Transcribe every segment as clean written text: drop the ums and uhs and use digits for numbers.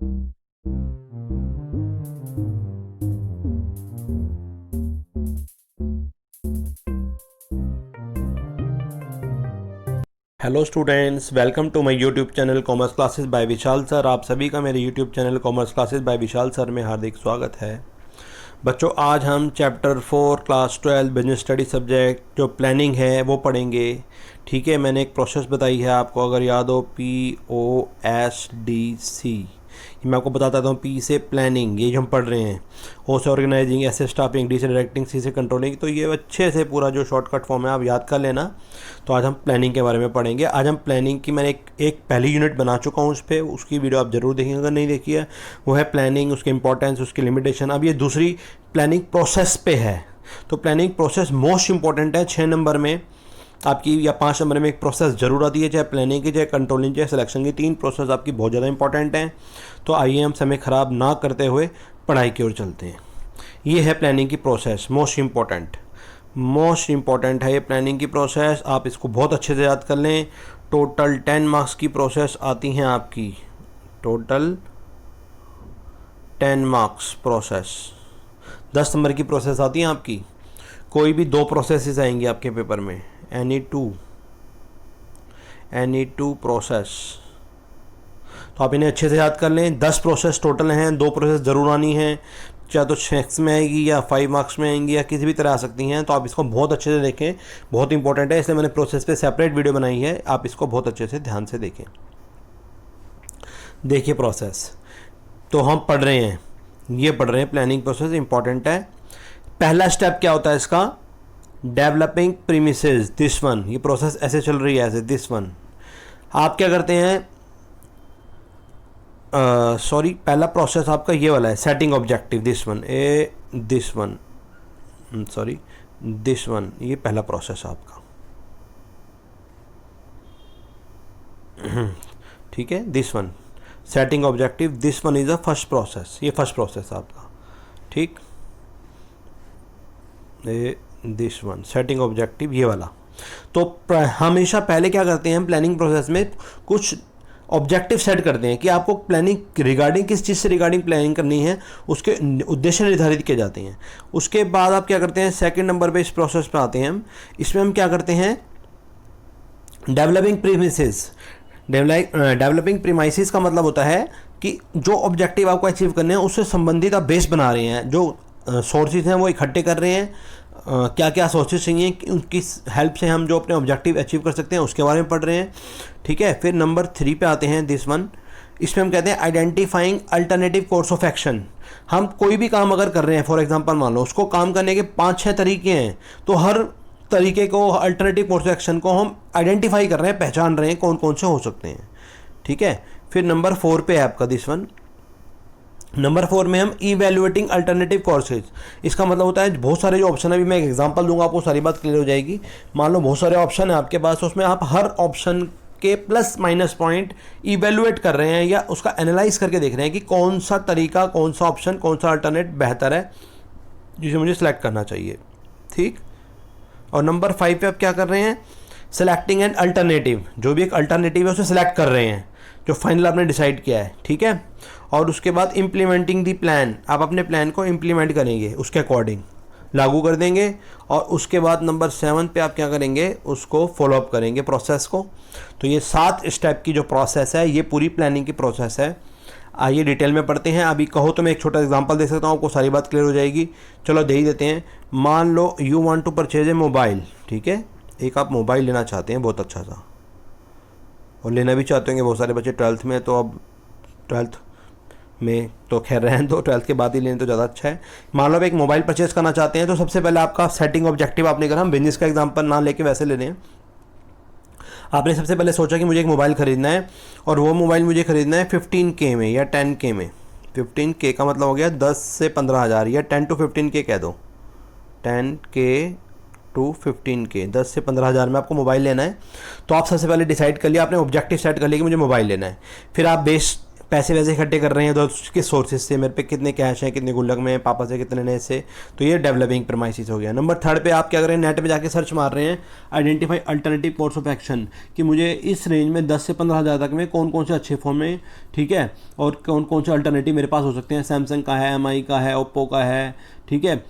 Hello students, welcome to my YouTube channel commerce classes by Vishal sir. आप सभी का मेरे YouTube channel commerce classes by Vishal sir में हार्दिक स्वागत है। बच्चों, आज हम chapter 4 class 12 business study subject जो प्लानिंग है वो पढ़ेंगे। ठीक है, मैंने एक प्रोसेस बताई है आपको, अगर याद हो, POSDC। मैं आपको बताता हूँ। P से प्लानिंग, ये जो हम पढ़ रहे हैं। O से ऑर्गेनाइजिंग, S से स्टाफिंग, D से डायरेक्टिंग, C से कंट्रोलिंग। तो ये अच्छे से पूरा जो शॉर्टकट फॉर्म है आप याद कर लेना। तो आज हम प्लानिंग के बारे में पढ़ेंगे। आज हम प्लानिंग की, मैंने एक पहली यूनिट बना चुका हूँ उस पर, उसकी वीडियो आप ज़रूर देखेंगे अगर नहीं देखी है। वो है प्लानिंग, उसकी इंपॉर्टेंस, उसकी लिमिटेशन। अब ये दूसरी प्लानिंग प्रोसेस पे है। तो प्लानिंग प्रोसेस मोस्ट इंपॉर्टेंट है। 6 नंबर में आपकी या 5 नंबर में एक प्रोसेस जरूर आती है, चाहे प्लानिंग की, चाहे कंट्रोलिंग, चाहे सिलेक्शन की। 3 प्रोसेस आपकी बहुत ज़्यादा इंपॉर्टेंट हैं। तो आइए हम समय ख़राब ना करते हुए पढ़ाई की ओर चलते हैं। ये है प्लानिंग की प्रोसेस, मोस्ट इम्पॉर्टेंट है ये प्लानिंग की प्रोसेस। आप इसको बहुत अच्छे से याद कर लें। टोटल 10 मार्क्स की प्रोसेस आती हैं आपकी। टोटल 10 मार्क्स प्रोसेस, 10 नंबर की प्रोसेस आती हैं आपकी। कोई भी 2 प्रोसेसेस आएंगी आपके पेपर में, एनी टू प्रोसेस। तो आप इन्हें अच्छे से याद कर लें। 10 प्रोसेस टोटल हैं, 2 प्रोसेस ज़रूर आनी है, चाहे तो 6 में आएगी या 5 मार्क्स में आएंगी या किसी भी तरह आ सकती हैं। तो आप इसको बहुत अच्छे से देखें, बहुत इंपॉर्टेंट है, इसलिए मैंने प्रोसेस पे सेपरेट वीडियो बनाई है। आप इसको बहुत अच्छे से ध्यान से देखें। देखिए प्रोसेस, तो हम पढ़ रहे हैं, ये पढ़ रहे हैं प्लानिंग प्रोसेस, इंपॉर्टेंट है। पहला स्टेप क्या होता है इसका? Developing premises, this one. ये प्रोसेस ऐसे चल रही है, ऐसे दिस वन। आप क्या करते हैं, पहला प्रोसेस आपका ये वाला है, setting objective, this one, this one. ये पहला प्रोसेस आपका, ठीक है, this one, setting objective, this one is a first process. ये फर्स्ट प्रोसेस आपका, ठीक, दिस वन, सेटिंग ऑब्जेक्टिव, ये वाला। तो हमेशा पहले क्या करते हैं हम प्लानिंग प्रोसेस में, कुछ ऑब्जेक्टिव सेट करते हैं कि आपको प्लानिंग रिगार्डिंग किस चीज़ से रिगार्डिंग प्लानिंग करनी है, उसके उद्देश्य निर्धारित किए जाते हैं। उसके बाद आप क्या करते हैं, सेकंड नंबर पे इस प्रोसेस पे आते हैं हम। इसमें हम क्या करते हैं, डेवलपिंग प्रीमिसेस। डेवलपिंग प्रीमाइसिस का मतलब होता है कि जो ऑब्जेक्टिव आपको अचीव करने हैं उससे संबंधित आप बेस बना रहे हैं। जो सोर्सेज हैं वो इकट्ठे कर रहे हैं, क्या क्या सोर्सेज चाहिए कि उनकी हेल्प से हम जो अपने ऑब्जेक्टिव अचीव कर सकते हैं उसके बारे में पढ़ रहे हैं। ठीक है, फिर नंबर 3 पे आते हैं, दिस वन। इसमें हम कहते हैं identifying alternative course of action. हम कोई भी काम अगर कर रहे हैं, फॉर एग्जांपल मान लो उसको काम करने के 5-6 तरीके हैं, तो हर तरीके को, अल्टरनेटिव कोर्स ऑफ एक्शन को हम आइडेंटिफाई कर रहे हैं, पहचान रहे हैं कौन कौन से हो सकते हैं। ठीक है, फिर नंबर 4 पे है आपका दिस वन। नंबर 4 में हम इवेल्युएटिंग अल्टरनेटिव कोर्सेज। इसका मतलब होता है बहुत सारे जो ऑप्शन है, अभी मैं एक एग्जांपल दूंगा आपको, सारी बात क्लियर हो जाएगी। मान लो बहुत सारे ऑप्शन है आपके पास, उसमें आप हर ऑप्शन के प्लस माइनस पॉइंट इवेल्युएट कर रहे हैं या उसका एनालाइज करके देख रहे हैं कि कौन सा तरीका, कौन सा ऑप्शन, कौन सा अल्टरनेट बेहतर है जिसे मुझे सेलेक्ट करना चाहिए। ठीक, और नंबर 5 पे आप क्या कर रहे हैं, सेलेक्टिंग एन अल्टरनेटिव। जो भी एक अल्टरनेटिव है उसे सेलेक्ट कर रहे हैं जो फाइनल आपने डिसाइड किया है। ठीक है, और उसके बाद इम्प्लीमेंटिंग दी प्लान। आप अपने प्लान को इम्प्लीमेंट करेंगे, उसके अकॉर्डिंग लागू कर देंगे। और उसके बाद नंबर 7 पे आप क्या करेंगे, उसको फॉलोअप करेंगे प्रोसेस को। तो ये 7 स्टेप की जो प्रोसेस है, ये पूरी प्लानिंग की प्रोसेस है। आइए डिटेल में पढ़ते हैं। अभी कहो तो मैं एक छोटा एग्जांपल दे सकता हूँ, आपको सारी बात क्लियर हो जाएगी। चलो दे ही देते हैं। मान लो you want to purchase a mobile. ठीक है, एक आप मोबाइल लेना चाहते हैं बहुत अच्छा सा, और लेना भी चाहते होंगे बहुत सारे बच्चे 12th में, तो अब 12th में तो खैर रहें, तो 12th के बाद ही लें तो ज़्यादा अच्छा है। मान लो आप एक मोबाइल परचेज़ करना चाहते हैं, तो सबसे पहले आपका सेटिंग ऑब्जेक्टिव आपने करा, हम बिजनेस का एग्जांपल ना लेके वैसे ले रहे हैं। आपने सबसे पहले सोचा कि मुझे एक मोबाइल ख़रीदना है, और वो मोबाइल मुझे ख़रीदना है 15K में या 10K में। 15K का मतलब हो गया 10 से 15 हज़ार, या 10 to 15K कह दो, 10K to 15K, 10 से 15 हज़ार में आपको मोबाइल लेना है। तो आप सबसे पहले डिसाइड कर लिया, आपने ऑब्जेक्टिव सेट कर लिया कि मुझे मोबाइल लेना है। फिर आप बेस पैसे वैसे इकट्ठे कर रहे हैं तो उसके सोर्सेज से, मेरे पे कितने कैश हैं, कितने गुल्लक में हैं, पापा से कितने ने से, तो ये डेवलपिंग प्रेमाइसिस हो गया। नंबर 3 पे आप क्या कर रहे हैं, नेट पे जाके सर्च मार रहे हैं, identify alternative course of action, कि मुझे इस रेंज में 10 से 15 हज़ार तक में कौन कौन से अच्छे फ़ोन हैं, ठीक है, और कौन कौन से अल्टरनेटिव मेरे पास हो सकते हैं। सैमसंग का है, MI का है, ओप्पो का है, ठीक है,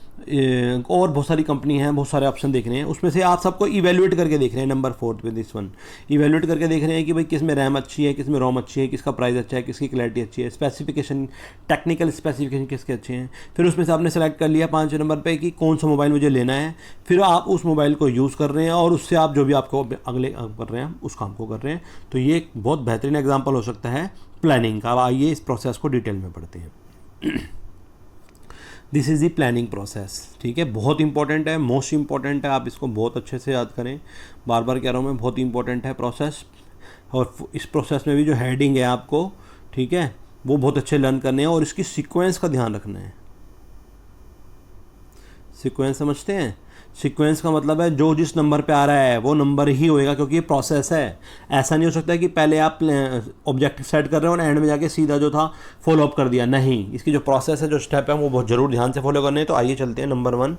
और बहुत सारी कंपनी हैं, बहुत सारे ऑप्शन देख रहे हैं, उसमें से आप सबको इवेल्युएट करके देख रहे हैं। नंबर 4 पे दिस वन, इवेल्युएट करके देख रहे हैं कि भाई किस में रैम अच्छी है, किस में रोम अच्छी है, किसका प्राइस अच्छा है, किसकी क्लैरिटी अच्छी है, स्पेसिफिकेशन, टेक्निकल स्पेसिफिकेशन किसके अच्छे हैं। फिर उसमें से आपने सेलेक्ट कर लिया 5 नंबर पे कि कौन सा मोबाइल मुझे लेना है, फिर आप उस मोबाइल को यूज़ कर रहे हैं और उससे आप जो भी आपको अगले कर रहे हैं उस काम को कर रहे हैं। तो ये एक बहुत बेहतरीन एग्जाम्पल हो सकता है प्लानिंग का। अब आइए इस प्रोसेस को डिटेल में पढ़ते हैं। This is the planning process, ठीक है, बहुत इंपॉर्टेंट है, मोस्ट इंपॉर्टेंट है, आप इसको बहुत अच्छे से याद करें। बार बार कह रहा हूँ मैं, बहुत इंपॉर्टेंट है प्रोसेस। और इस प्रोसेस में भी जो हेडिंग है आपको, ठीक है, वो बहुत अच्छे लर्न करने हैं और इसकी सीक्वेंस का ध्यान रखना है। सीक्वेंस समझते हैं? सीक्वेंस का मतलब है जो जिस नंबर पे आ रहा है वो नंबर ही होएगा, क्योंकि ये प्रोसेस है। ऐसा नहीं हो सकता कि पहले आप ऑब्जेक्टिव सेट कर रहे हो और एंड में जाके सीधा जो था फॉलो अप कर दिया। नहीं, इसकी जो प्रोसेस है, जो स्टेप है, वो बहुत ज़रूर ध्यान से फॉलो करने हैं। तो आइए चलते हैं। Number 1,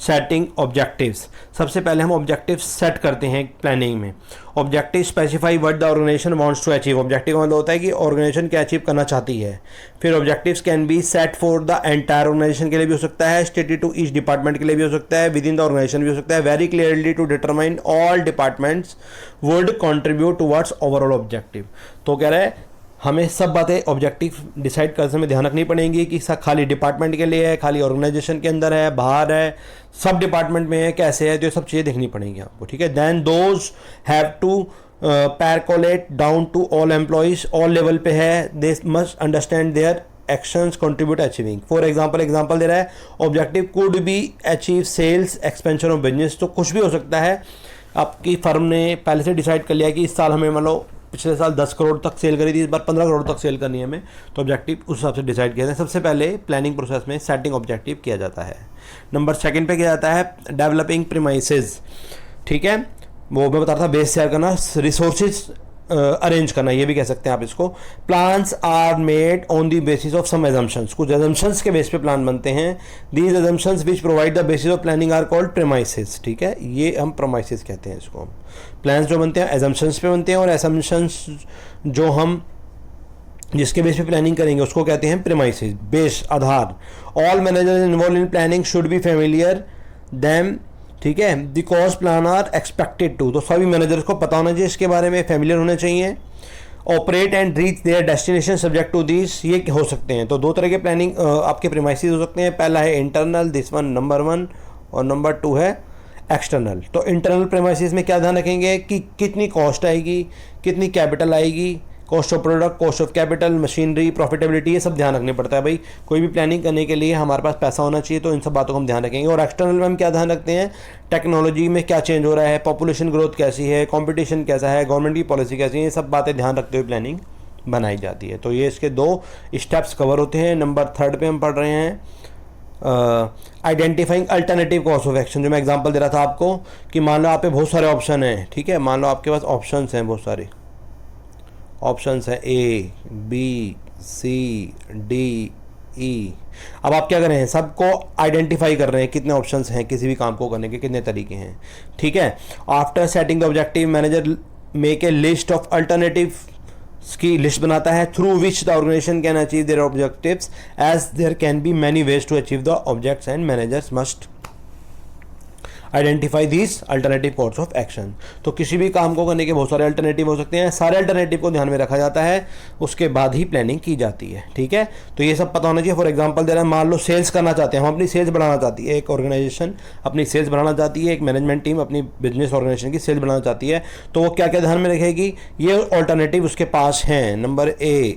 setting objectives. सबसे पहले हम ऑब्जेक्टिव सेट करते हैं प्लानिंग में। Objective specify what the organisation wants to achieve. Objective का मतलब होता है कि ऑर्गेनाइजेशन क्या अचीव करना चाहती है। फिर objectives can be set for the entire organisation के लिए भी हो सकता है, स्टेटेड टू ईच डिपार्टमेंट के लिए भी हो सकता है, विद इन द ऑर्गेनाइजेशन भी हो सकता है। Very clearly to determine all departments would contribute towards overall objective. तो कह रहा है हमें सब बातें ऑब्जेक्टिव डिसाइड करने में ध्यान रखनी पड़ेंगी कि खाली डिपार्टमेंट के लिए है, खाली ऑर्गेनाइजेशन के अंदर है, बाहर है, सब डिपार्टमेंट में है, कैसे है, तो ये सब चीज़ें देखनी पड़ेंगी आपको, ठीक है। Then those have to percolate down to all employees, all level पे है, they must understand their actions contribute achieving. For example दे रहा है, objective could be achieve sales expansion of business. तो कुछ भी हो सकता है, आपकी फर्म ने पहले से डिसाइड कर लिया कि इस साल हमें मान लो पिछले साल 10 करोड़ तक सेल करी थी, इस बार 15 करोड़ तक सेल करनी है हमें, तो ऑब्जेक्टिव उस हिसाब से डिसाइड किया जाता है। सबसे पहले प्लानिंग प्रोसेस में सेटिंग ऑब्जेक्टिव किया जाता है। नंबर 2 पे किया जाता है डेवलपिंग प्रीमाइसेस, ठीक है, वो मैं बता रहा था, बेस तैयार करना, रिसोर्सेज अरेंज करना, ये भी कह सकते हैं आप इसको। Plans are made on the basis of some assumptions, कुछ एजम्पशंस के बेस पे प्लान बनते हैं। These assumptions which provide the basis of planning are called premises, ठीक है, ये हम प्रेमाइसेस कहते हैं इसको। प्लान्स जो बनते हैं एजम्पशंस पे बनते हैं, और एजम्पशंस जो हम जिसके बेस पे प्लानिंग करेंगे उसको कहते हैं प्रेमाइसेस, बेस, आधार। All managers involve in planning should be familiar them, ठीक है, the cost plan are expected to, तो सभी मैनेजर्स को पता होना चाहिए, इसके बारे में फेमिलियर होने चाहिए। Operate and reach their destination subject to this, ये हो सकते हैं। तो 2 तरह के प्लानिंग आपके प्रीमाइसेस हो सकते हैं। पहला है इंटरनल, दिस वन नंबर 1, और नंबर 2 है एक्सटर्नल। तो इंटरनल प्रीमाइसेस में क्या ध्यान रखेंगे कि कितनी कॉस्ट आएगी, कितनी कैपिटल आएगी, cost of product, cost of capital, machinery, profitability, ये सब ध्यान रखने पड़ता है। भाई कोई भी प्लानिंग करने के लिए हमारे पास पैसा होना चाहिए, तो इन सब बातों को हम ध्यान रखेंगे। और एक्सटर्नल में हम क्या ध्यान रखते हैं, टेक्नोलॉजी में क्या चेंज हो रहा है, पॉपुलेशन ग्रोथ कैसी है, कंपटीशन कैसा है, गवर्नमेंट की पॉलिसी कैसी है, ये सब बातें ध्यान रखते हुए प्लानिंग बनाई जाती है। तो ये इसके 2 स्टेप्स कवर होते हैं। नंबर 3 पे हम पढ़ रहे हैं identifying alternative course of action, जो मैं एग्जांपल दे रहा था आपको कि मान लो आप पे बहुत सारे ऑप्शन हैं, ठीक है, मान लो आपके पास ऑप्शंस हैं, बहुत सारे ऑप्शंस हैं, A, B, C, D, E। अब आप क्या कर रहे हैं, सबको आइडेंटिफाई कर रहे हैं, कितने ऑप्शंस हैं किसी भी काम को करने के, कितने तरीके हैं, ठीक है। After setting the objective, manager make a list of alternative की लिस्ट बनाता है, through which the organisation can achieve their objectives, as there can be many ways to achieve the objects and managers must identify this alternative course of action. तो किसी भी काम को करने के बहुत सारे अल्टरनेटिव हो सकते हैं, सारे अल्टरनेटिव को ध्यान में रखा जाता है, उसके बाद ही प्लानिंग की जाती है, ठीक है। तो ये सब पता होना चाहिए। फॉर एग्जांपल दे रहा है, मान लो सेल्स करना चाहते हैं हम, अपनी सेल्स बढ़ाना चाहती है एक ऑर्गेनाइजेशन, अपनी सेल्स बढ़ाना चाहती है, एक मैनेजमेंट टीम अपनी बिजनेस ऑर्गेनाइजेशन की सेल्स बढ़ाना चाहती है, तो वो क्या क्या ध्यान में रखेगी, ये ऑल्टरनेटिव उसके पास हैं, number A,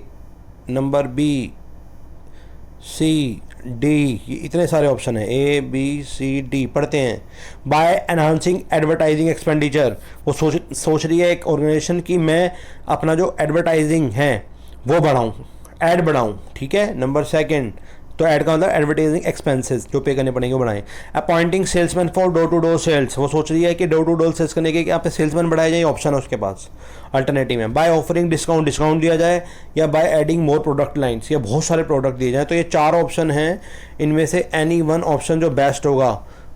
number B, C, D, ये इतने सारे ऑप्शन हैं, A, B, C, D पढ़ते हैं। बाय एनहांसिंग एडवर्टाइजिंग एक्सपेंडिचर, वो सोच रही है एक ऑर्गेनाइजेशन की मैं अपना जो एडवर्टाइजिंग है वो बढ़ाऊँ, ऐड बढ़ाऊँ, ठीक है। नंबर 2, तो ऐड का मतलब एडवर्टाइजिंग एक्सपेंसेस जो पे करने पड़ेंगे वो बढ़ाएं। Appointing salesman for door to door sales, वो सोच रही है कि डोर टू डोर सेल्स करने के यहाँ पे सेल्समैन बढ़ाया जाए, ऑप्शन है उसके पास अल्टरनेटिव में। बाय ऑफरिंग डिस्काउंट, डिस्काउंट दिया जाए, या by adding more product lines, या बहुत सारे प्रोडक्ट दिए जाए। तो ये 4 ऑप्शन हैं, इनमें से एनी वन ऑप्शन जो बेस्ट होगा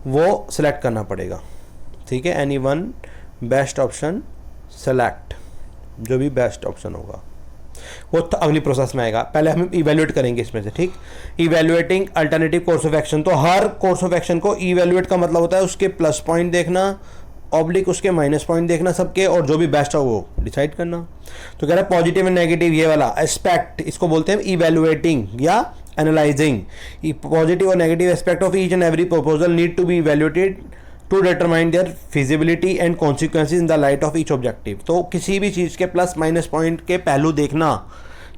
वो सिलेक्ट करना पड़ेगा, ठीक है। Any one best option select, जो भी बेस्ट ऑप्शन होगा वो तो अगली प्रोसेस में आएगा। पहले हम इवेल्युएट करेंगे इसमें से, ठीक। Evaluating alternative course of action, तो हर कोर्स ऑफ एक्शन को इवेल्युएट का मतलब होता है उसके प्लस पॉइंट देखना, ऑब्लिक उसके माइनस पॉइंट देखना सबके, और जो भी बेस्ट हो वो डिसाइड करना। तो कह रहा है पॉजिटिव एंड नेगेटिव ये वाला एस्पेक्ट, इसको बोलते हैं इवेल्युएटिंग या एनालाइजिंग। पॉजिटिव और negative aspect of each and every proposal need to be evaluated to determine their feasibility and consequences in the light of each objective. तो किसी भी चीज़ के प्लस माइनस पॉइंट के पहलू देखना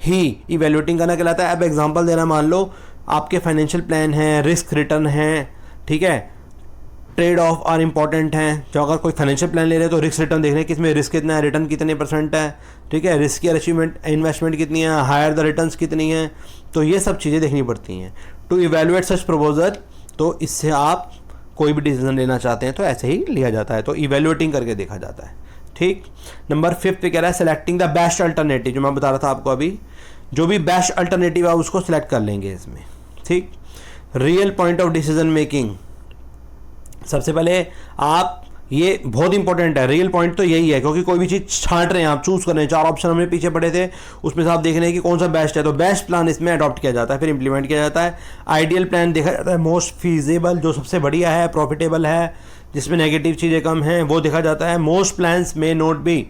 ही इवेल्युएटिंग करना कहलाता है। अब एग्जांपल देना, मान लो आपके फाइनेंशियल प्लान हैं, रिस्क रिटर्न है, ठीक है, ट्रेड ऑफ आर इंपॉर्टेंट हैं। जो अगर कोई फाइनेंशियल प्लान ले रहे हैं तो रिस्क रिटर्न देखने किसमें रिस्क कितना है, रिटर्न कितने % है, ठीक है, रिस्क की अचीवमेंट इन्वेस्टमेंट कितनी है, हायर द रिटर्न्स कितनी है, तो ये सब चीज़ें देखनी पड़ती हैं टू इवेल्युएट सच प्रपोजल। तो इससे आप कोई भी डिसीजन लेना चाहते हैं तो ऐसे ही लिया जाता है, तो इवेल्युएटिंग करके देखा जाता है, ठीक। नंबर 5 पे कह रहा है सेलेक्टिंग द बेस्ट अल्टरनेटिव, जो मैं बता रहा था आपको अभी, जो भी बेस्ट अल्टरनेटिव है उसको सिलेक्ट कर लेंगे इसमें, ठीक। Real point of decision making, सबसे पहले आप, ये बहुत इंपॉर्टेंट है, रियल पॉइंट तो यही है, क्योंकि कोई भी चीज़ छांट रहे हैं आप, चूज़ कर रहे हैं, 4 ऑप्शन हमने पीछे पढ़े थे, उसमें से आप देख रहे हैं कि कौन सा बेस्ट है, तो बेस्ट प्लान इसमें अडॉप्ट किया जाता है, फिर इंप्लीमेंट किया जाता है। आइडियल प्लान देखा जाता है, मोस्ट फीजेबल जो सबसे बढ़िया है, प्रॉफिटेबल है, जिसमें नेगेटिव चीज़ें कम हैं, वो देखा जाता है। मोस्ट प्लान्स में not be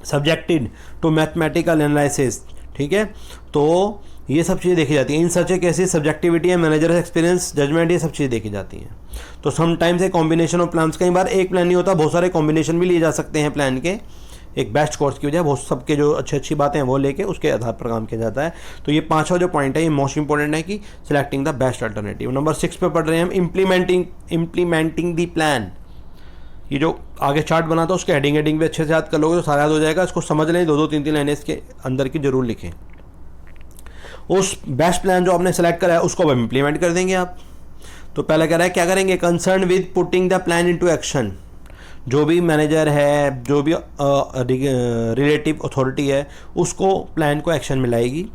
subjected to mathematical analysis, ठीक है, तो ये सब चीज़ें देखी जाती हैं। In such a cases subjectivity है, मैनेजर एक्सपीरियंस, जजमेंट, ये सब चीज़ें देखी जाती हैं। तो sometimes a combination of plans, कई बार एक प्लान नहीं होता, बहुत सारे कॉम्बिनेशन भी लिए जा सकते हैं प्लान के, एक बेस्ट कोर्स की वजह बहुत सबके जो अच्छी बातें हैं वो लेके उसके आधार पर काम किया जाता है। तो ये 5वां जो पॉइंट है ये मोस्ट इंपॉर्टेंट है कि selecting the best alternative. Number 6 पे पढ़ रहे हैं हम इम्प्लीमेंटिंग द प्लान। ये जो आगे चार्ट बना था उसके हेडिंग भी अच्छे से याद कर लोगे तो सारा याद हो जाएगा। इसको समझ लें, 2-2 3-3 लाइनें इसके अंदर की जरूर लिखें। उस बेस्ट प्लान जो आपने सेलेक्ट करा है उसको अब इम्प्लीमेंट कर देंगे आप। तो पहला कह रहा है क्या करेंगे, concern with putting the plan into action. जो भी मैनेजर है, जो भी रिलेटिव अथॉरिटी है, उसको प्लान को एक्शन में लाएगी।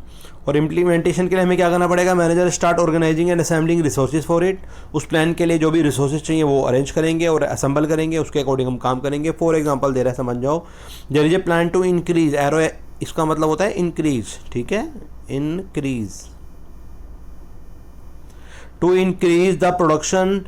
और इम्प्लीमेंटेशन के लिए हमें क्या करना पड़ेगा, manager start organising and assembling resources for it. उस प्लान के लिए जो भी रिसोर्सेज चाहिए वो अरेंज करेंगे और असेंबल करेंगे, उसके अकॉर्डिंग हम काम करेंगे। फॉर एग्जांपल दे रहा है, समझ जाओ, there is a plan to increase, arrow इसका मतलब होता है इंक्रीज, ठीक है, increase, to increase the production,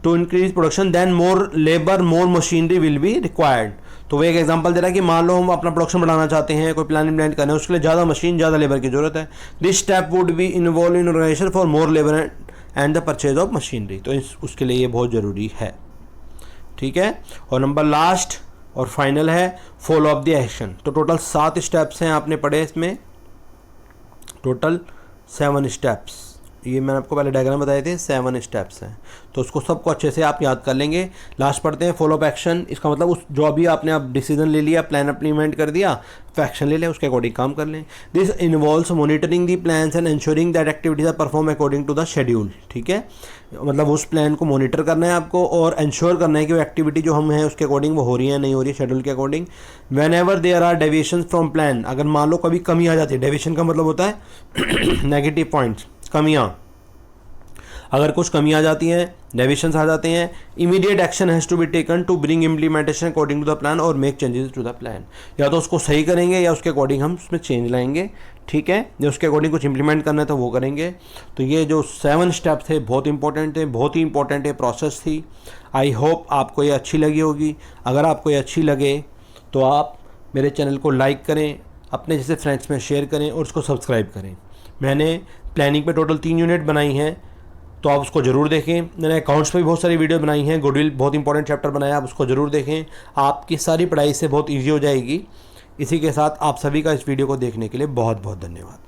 to increase production then more labour more machinery will be required. तो वो एक एग्जांपल दे रहा है कि मान लो हम अपना प्रोडक्शन बढ़ाना चाहते हैं, कोई प्लान इम्प्लीमेंट करना है, उसके लिए ज़्यादा मशीन, ज़्यादा लेबर की जरूरत है। This step would be involve in organisation for more labour and the purchase of machinery. तो उसके लिए ये बहुत ज़रूरी है, ठीक है। और नंबर लास्ट और फाइनल है फॉलो अप द एक्शन। तो टोटल 7 स्टेप्स हैं आपने पढ़े इसमें, टोटल 7 स्टेप्स। ये मैंने आपको पहले डायग्राम बताए थे, 7 स्टेप्स हैं। तो उसको सबको अच्छे से आप याद कर लेंगे। लास्ट पढ़ते हैं फॉलो अप एक्शन। इसका मतलब उस जो अभी आपने आप डिसीजन ले लिया, प्लान इम्प्लीमेंट कर दिया, तो एक्शन ले लें, उसके अकॉर्डिंग काम कर लें। This involves monitoring the plans and ensuring that activities are perform according to the schedule, ठीक है। मतलब उस प्लान को मॉनिटर करना है आपको और इंश्योर करना है कि वो एक्टिविटी जो हम हैं उसके अकॉर्डिंग वो हो रही है नहीं हो रही है, शेड्यूल के according. Whenever there are deviation from plan, अगर मान लो कभी कमी आ जाती है, डेविएशन का मतलब होता है नेगेटिव पॉइंट्स, कमियाँ, अगर कुछ कमी आ जाती हैं, डेविएशंस आ जाते हैं, immediate action has to be taken to bring implementation according to the plan और make changes to the plan. या तो उसको सही करेंगे या उसके अकॉर्डिंग हम उसमें चेंज लाएंगे, ठीक है। या उसके अकॉर्डिंग कुछ इंप्लीमेंट करना है तो वो करेंगे। तो ये जो 7 स्टेप थे बहुत इंपॉर्टेंट थे, बहुत ही इंपॉर्टेंट ये प्रोसेस थी। आई होप आपको ये अच्छी लगी होगी। अगर आपको ये अच्छी लगे तो आप मेरे चैनल को लाइक करें, अपने जैसे फ्रेंड्स में शेयर करें और उसको सब्सक्राइब करें। मैंने प्लानिंग पे टोटल 3 यूनिट बनाई हैं, तो आप उसको ज़रूर देखें। मैंने अकाउंट्स पे भी बहुत सारी वीडियो बनाई हैं, गुडविल बहुत इंपॉर्टेंट चैप्टर बनाया, आप उसको ज़रूर देखें। आपकी सारी पढ़ाई से बहुत ईजी हो जाएगी। इसी के साथ आप सभी का इस वीडियो को देखने के लिए बहुत बहुत धन्यवाद।